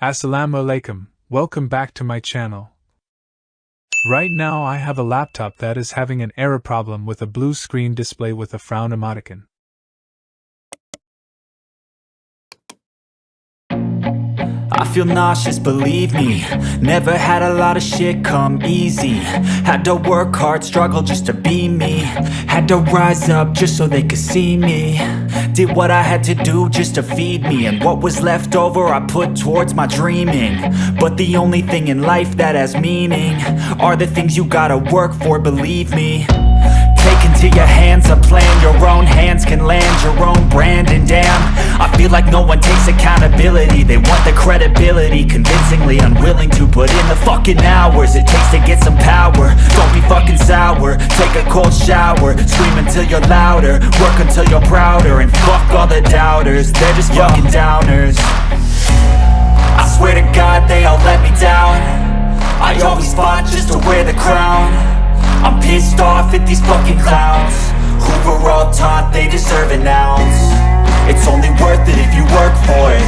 Assalamu alaikum, welcome back to my channel. Right now I have a laptop that is having an error problem with a blue screen display with a frown emoticon. I feel nauseous, believe me. Never had a lot of shit come easy. Had to work hard, struggle just to be me. Had to rise up just so they could see me. Did what I had to do just to feed me. And what was left over I put towards my dreaming. But the only thing in life that has meaning are the things you gotta work for, believe me. Take into your hands a plan, your own hands can land your own brand. And damn, I feel like no one takes accountability. They want the credibility, convincingly unwilling to put in the fucking hours it takes to get some power. Don't be fucking sour, take a cold shower. Scream until you're louder, work until you're prouder. And fuck all the doubters, they're just fucking downers. I swear to God they all let me down. I always fought just to wear the crown. I'm pissed off at these fucking clowns who were all taught they deserve an ounce. It's only worth it if you work for it.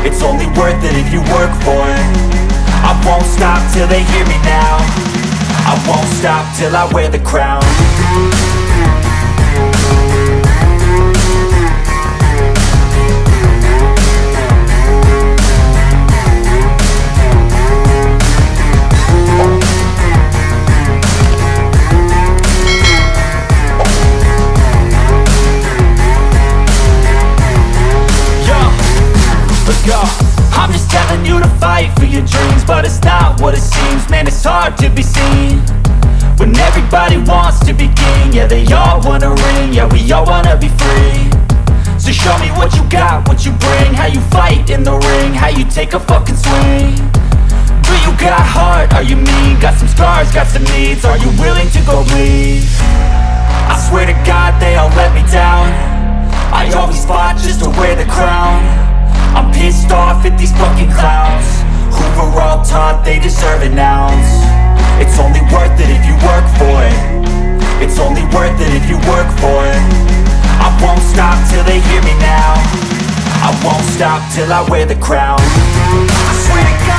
It's only worth it if you work for it. I won't stop till they hear me now. I won't stop till I wear the crown. I'm just telling you to fight for your dreams, but it's not what it seems. Man, it's hard to be seen when everybody wants to be king. Yeah, they all wanna ring, yeah, we all wanna be free. So show me what you got, what you bring, how you fight in the ring, how you take a fucking swing. Do you got heart, are you mean? Got some scars, got some needs, are you willing to go bleed? I swear to God they all let me down. I always fought just to wear the crown. I'm pissed off at these fucking clowns who were all taught they deserve an ounce. It's only worth it if you work for it. It's only worth it if you work for it. I won't stop till they hear me now. I won't stop till I wear the crown. I swear to God.